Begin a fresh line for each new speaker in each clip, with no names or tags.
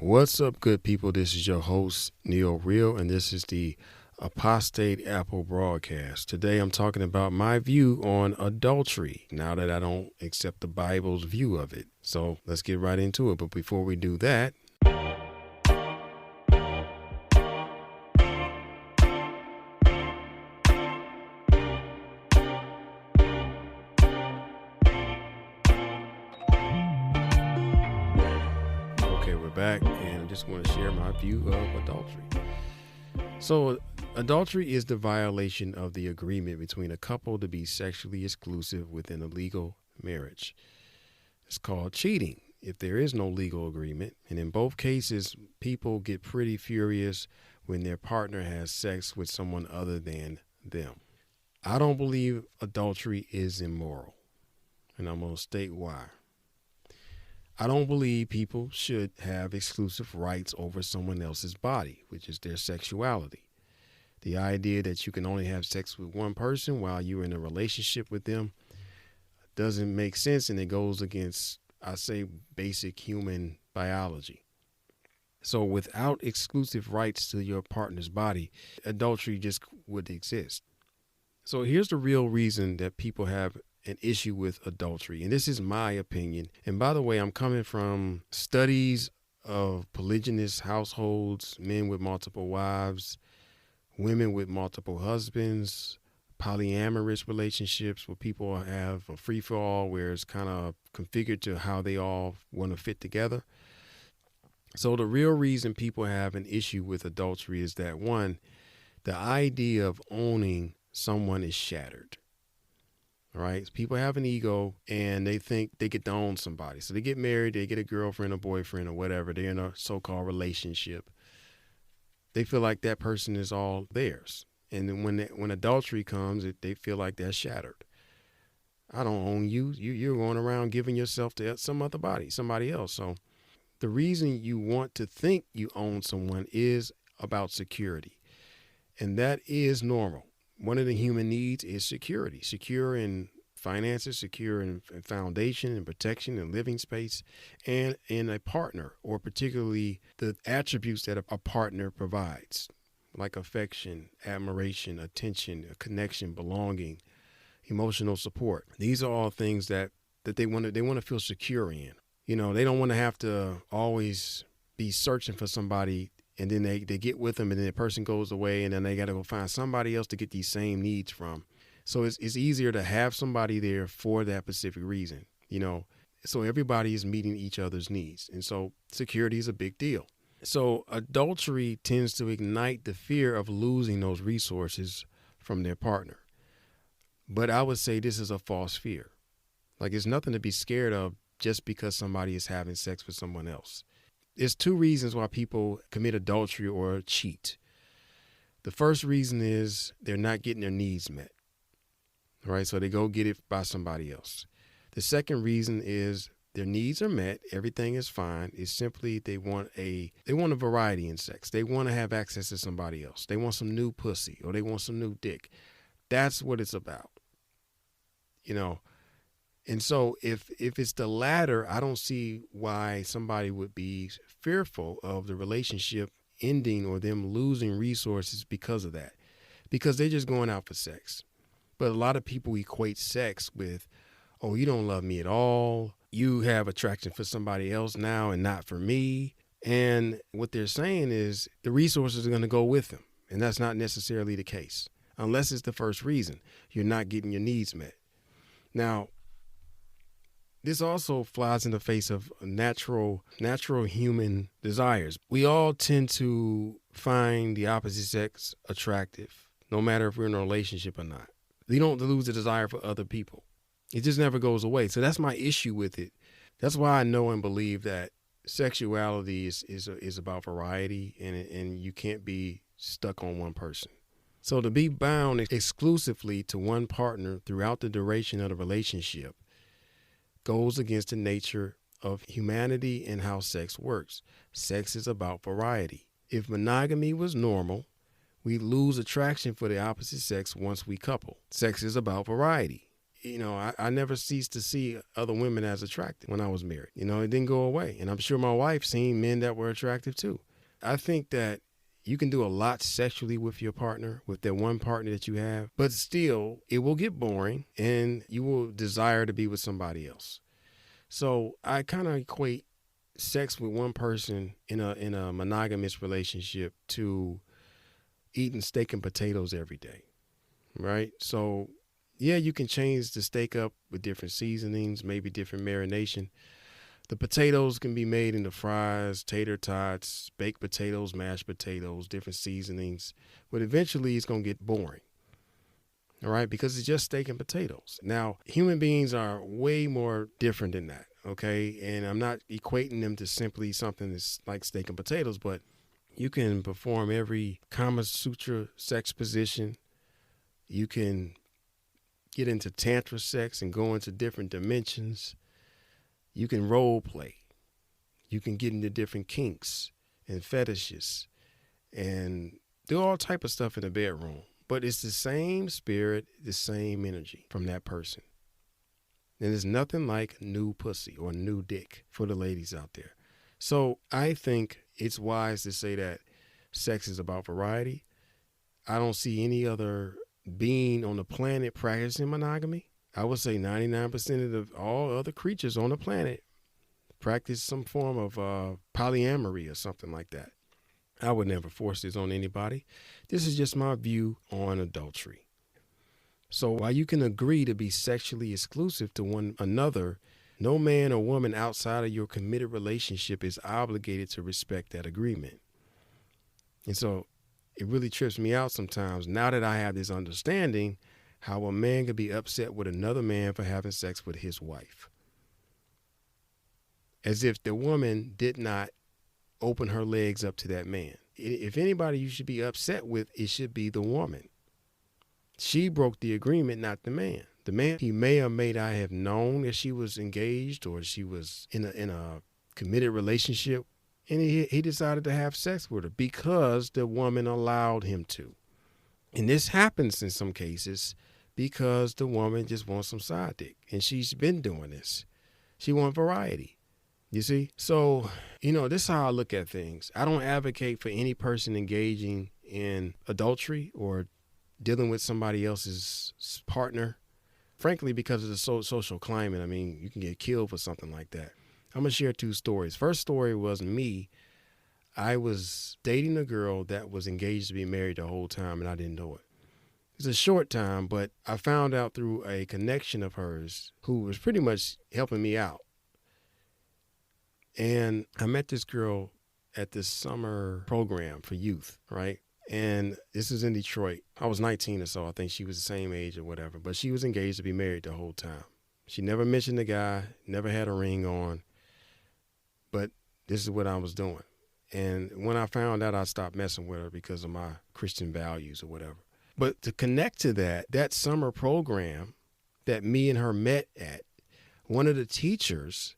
What's up, good people? This is your host, Neal, and this is the Apostate Apple broadcast. Today I'm talking about my view on adultery, now that I don't accept the Bible's view of it. So let's get right into it. But before we do that, we're back, and I just want to share my view of adultery. So, adultery is the violation of the agreement between a couple to be sexually exclusive within a legal marriage. It's called cheating if there is no legal agreement, and in both cases, people get pretty furious when their partner has sex with someone other than them. I don't believe adultery is immoral, and I'm going to state why. I don't believe people should have exclusive rights over someone else's body, which is their sexuality. The idea that you can only have sex with one person while you're in a relationship with them doesn't make sense, and it goes against, I say, basic human biology. So without exclusive rights to your partner's body, adultery just would exist. So here's the real reason that people have an issue with adultery, and this is my opinion. And by the way, I'm coming from studies of polygynous households, men with multiple wives, women with multiple husbands, polyamorous relationships where people have a free-for-all where it's kind of configured to how they all want to fit together. So the real reason people have an issue with adultery is that, one, the idea of owning someone is shattered. All right. People have an ego and they think they get to own somebody. So they get married, they get a girlfriend, a boyfriend, or whatever. They're in a so-called relationship. They feel like that person is all theirs. And then when adultery comes, they feel like they're shattered. I don't own you. You're going around giving yourself to some other body, somebody else. So the reason you want to think you own someone is about security. And that is normal. One of the human needs is security, secure in finances, secure in foundation and protection and living space, and in a partner, or particularly the attributes that a partner provides, like affection, admiration, attention, a connection, belonging, emotional support. These are all things that they want to feel secure in. You know, they don't want to have to always be searching for somebody, and then they get with them, and then the person goes away, and then they got to go find somebody else to get these same needs from. So it's easier to have somebody there for that specific reason, you know. So everybody is meeting each other's needs, and so security is a big deal. So adultery tends to ignite the fear of losing those resources from their partner. But I would say this is a false fear. Like, it's nothing to be scared of just because somebody is having sex with someone else. There's two reasons why people commit adultery or cheat. The first reason is they're not getting their needs met. All right, so they go get it by somebody else. The second reason is their needs are met, everything is fine. It's simply they want a variety in sex. They want to have access to somebody else. They want some new pussy, or they want some new dick. That's what it's about. You know. And so if it's the latter, I don't see why somebody would be fearful of the relationship ending or them losing resources because of that, because they're just going out for sex. But a lot of people equate sex with, oh, you don't love me at all. You have attraction for somebody else now and not for me. And what they're saying is the resources are going to go with them. And that's not necessarily the case, unless it's the first reason. You're not getting your needs met. Now, this also flies in the face of natural human desires. We all tend to find the opposite sex attractive, no matter if we're in a relationship or not. We don't lose the desire for other people. It just never goes away. So that's my issue with it. That's why I know and believe that sexuality is about variety, and you can't be stuck on one person. So to be bound exclusively to one partner throughout the duration of the relationship goes against the nature of humanity and how sex works. Sex is about variety. If monogamy was normal, we lose attraction for the opposite sex once we couple. Sex is about variety. I never ceased to see other women as attractive when I was married. It didn't go away. And I'm sure my wife seen men that were attractive too. I think that you can do a lot sexually with your partner, with that one partner that you have, but still it will get boring and you will desire to be with somebody else. So I kind of equate sex with one person in a monogamous relationship to eating steak and potatoes every day, right? So yeah, you can change the steak up with different seasonings, maybe different marination. The potatoes can be made into fries, tater tots, baked potatoes, mashed potatoes, different seasonings. But eventually it's going to get boring, all right, because it's just steak and potatoes. Now, human beings are way more different than that, okay? And I'm not equating them to simply something that's like steak and potatoes, but you can perform every Kama Sutra sex position. You can get into Tantra sex and go into different dimensions. You can role play. You can get into different kinks and fetishes and do all type of stuff in the bedroom. But it's the same spirit, the same energy from that person. And there's nothing like new pussy or new dick for the ladies out there. So I think it's wise to say that sex is about variety. I don't see any other being on the planet practicing monogamy. I would say 99% of all other creatures on the planet practice some form of polyamory or something like that. I would never force this on anybody. This is just my view on adultery. So while you can agree to be sexually exclusive to one another, no man or woman outside of your committed relationship is obligated to respect that agreement. And so it really trips me out sometimes, now that I have this understanding, how a man could be upset with another man for having sex with his wife. As if the woman did not open her legs up to that man. If anybody you should be upset with, it should be the woman. She broke the agreement, not the man. The man, he may or may not have known that she was engaged or she was in a committed relationship, and he decided to have sex with her because the woman allowed him to. And this happens in some cases because the woman just wants some side dick, and she's been doing this. She wants variety. You see? So, this is how I look at things. I don't advocate for any person engaging in adultery or dealing with somebody else's partner, frankly, because of the social climate. I mean, you can get killed for something like that. I'm going to share two stories. First story was me. I was dating a girl that was engaged to be married the whole time, and I didn't know it. It was a short time, but I found out through a connection of hers who was pretty much helping me out. And I met this girl at this summer program for youth, right? And this is in Detroit. I was 19 or so. I think she was the same age or whatever, but she was engaged to be married the whole time. She never mentioned the guy, never had a ring on, but this is what I was doing. And when I found out, I stopped messing with her because of my Christian values or whatever. But to connect to that summer program that me and her met at, one of the teachers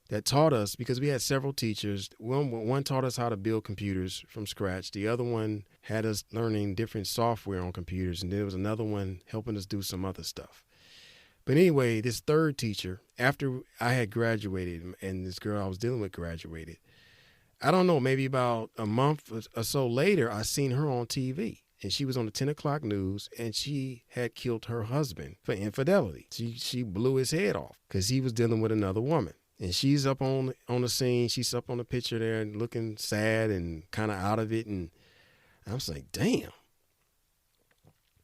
that taught us, because we had several teachers, one taught us how to build computers from scratch. The other one had us learning different software on computers. And there was another one helping us do some other stuff. But anyway, this third teacher, after I had graduated and this girl I was dealing with graduated, I don't know, maybe about a month or so later, I seen her on TV. And she was on the 10 o'clock news, and she had killed her husband for infidelity. She blew his head off because he was dealing with another woman. And she's up on the scene. She's up on the picture there and looking sad and kind of out of it. And I was like, damn.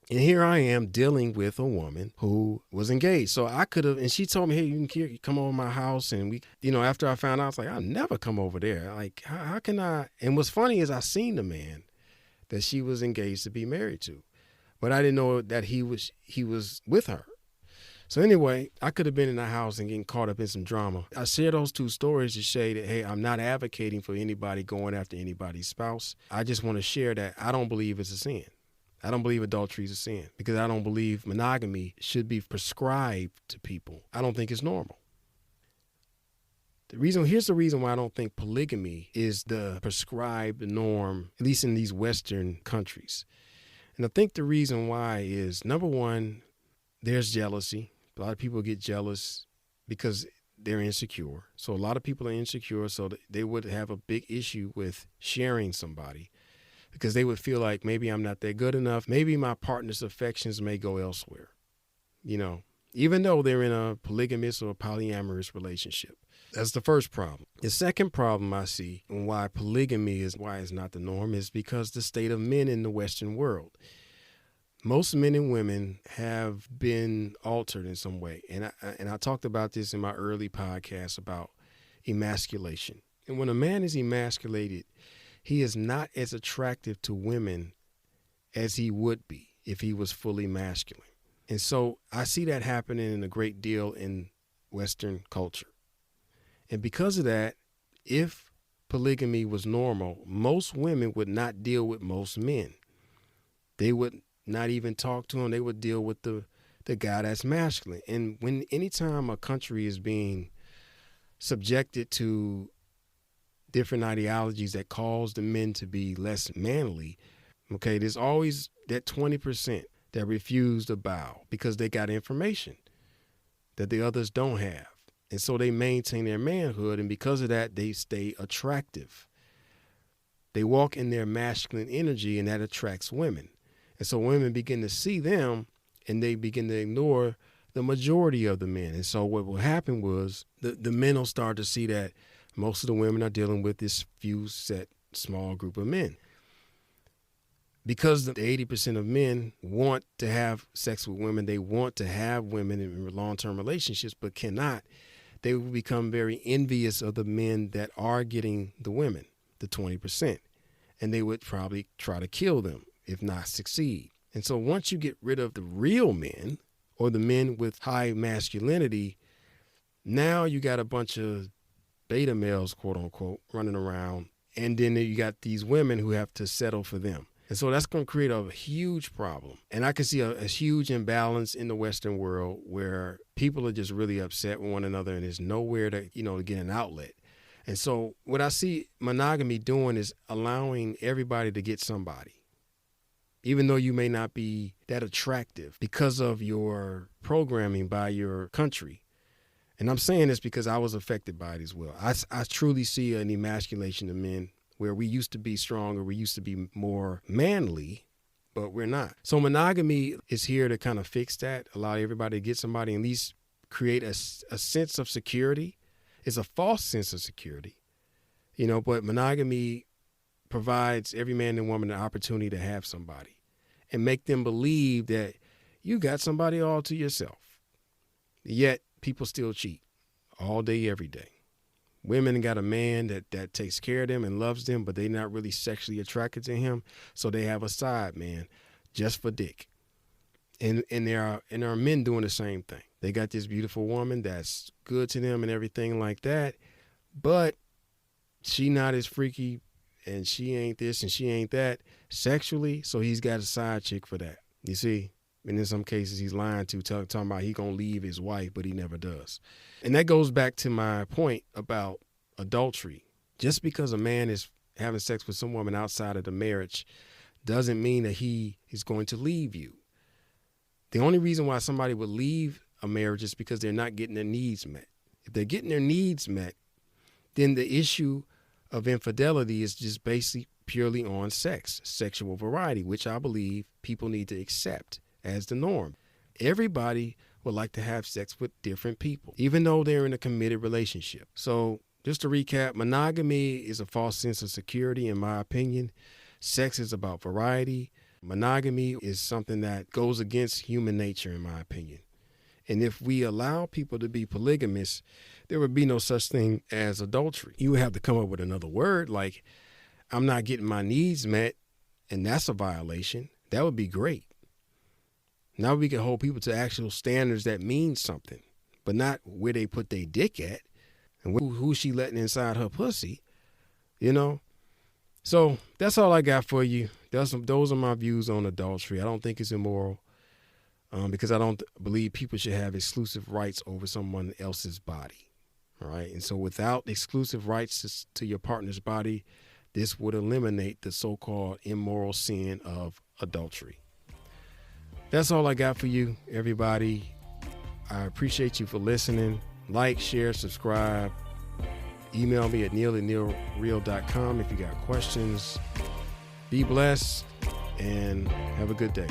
And here I am dealing with a woman who was engaged. So I could have, and she told me, hey, you can come over to my house. And we, after I found out, I was like, I'll never come over there. Like, how can I? And what's funny is I seen the man that she was engaged to be married to, but I didn't know that he was with her. So anyway, I could have been in the house and getting caught up in some drama. I share those two stories to say that, hey, I'm not advocating for anybody going after anybody's spouse. I just want to share that I don't believe it's a sin. I don't believe adultery is a sin because I don't believe monogamy should be prescribed to people. I don't think it's normal. Here's the reason why I don't think polygamy is the prescribed norm, at least in these Western countries. And I think the reason why is, number one, there's jealousy. A lot of people get jealous because they're insecure. So a lot of people are insecure, so they would have a big issue with sharing somebody because they would feel like maybe I'm not that good enough. Maybe my partner's affections may go elsewhere, even though they're in a polygamous or polyamorous relationship. That's the first problem. The second problem I see and why polygamy is not the norm is because the state of men in the Western world. Most men and women have been altered in some way. And I talked about this in my early podcast about emasculation. And when a man is emasculated, he is not as attractive to women as he would be if he was fully masculine. And so I see that happening in a great deal in Western culture. And because of that, if polygamy was normal, most women would not deal with most men. They would not even talk to him. They would deal with the guy that's masculine. And anytime a country is being subjected to different ideologies that cause the men to be less manly, okay, there's always that 20% that refuse to bow because they got information that the others don't have. And so they maintain their manhood, and because of that, they stay attractive. They walk in their masculine energy, and that attracts women. And so women begin to see them, and they begin to ignore the majority of the men. And so what will happen was the men will start to see that most of the women are dealing with this few set small group of men. Because the 80% of men want to have sex with women, they want to have women in long-term relationships, but cannot. They will become very envious of the men that are getting the women, the 20%. And they would probably try to kill them, if not succeed. And so once you get rid of the real men or the men with high masculinity, now you got a bunch of beta males, quote unquote, running around. And then you got these women who have to settle for them. And so that's going to create a huge problem. And I can see a huge imbalance in the Western world where people are just really upset with one another and there's nowhere to get an outlet. And so what I see monogamy doing is allowing everybody to get somebody, even though you may not be that attractive because of your programming by your country. And I'm saying this because I was affected by it as well. I truly see an emasculation of men where we used to be stronger, we used to be more manly, but we're not. So monogamy is here to kind of fix that, allow everybody to get somebody, at least create a sense of security. It's a false sense of security, but monogamy provides every man and woman an opportunity to have somebody and make them believe that you got somebody all to yourself. Yet people still cheat all day, every day. Women got a man that takes care of them and loves them, but they're not really sexually attracted to him. So they have a side man just for dick. And there are men doing the same thing. They got this beautiful woman that's good to them and everything like that, but she not as freaky and she ain't this and she ain't that sexually. So he's got a side chick for that. You see? And in some cases, he's lying talking about he going to leave his wife, but he never does. And that goes back to my point about adultery. Just because a man is having sex with some woman outside of the marriage doesn't mean that he is going to leave you. The only reason why somebody would leave a marriage is because they're not getting their needs met. If they're getting their needs met, then the issue of infidelity is just basically purely on sex, sexual variety, which I believe people need to accept as the norm. Everybody would like to have sex with different people, even though they're in a committed relationship. So just to recap, monogamy is a false sense of security, in my opinion. Sex is about variety. Monogamy is something that goes against human nature, in my opinion. And if we allow people to be polygamous, there would be no such thing as adultery. You would have to come up with another word like, I'm not getting my needs met, and that's a violation. That would be great. Now we can hold people to actual standards that mean something, but not where they put their dick at and who she letting inside her pussy, So that's all I got for you. Those are my views on adultery. I don't think it's immoral because I don't believe people should have exclusive rights over someone else's body. All right. And so without exclusive rights to your partner's body, this would eliminate the so-called immoral sin of adultery. That's all I got for you, everybody. I appreciate you for listening. Like, share, subscribe. Email me at neal@nealreal.com if you got questions. Be blessed and have a good day.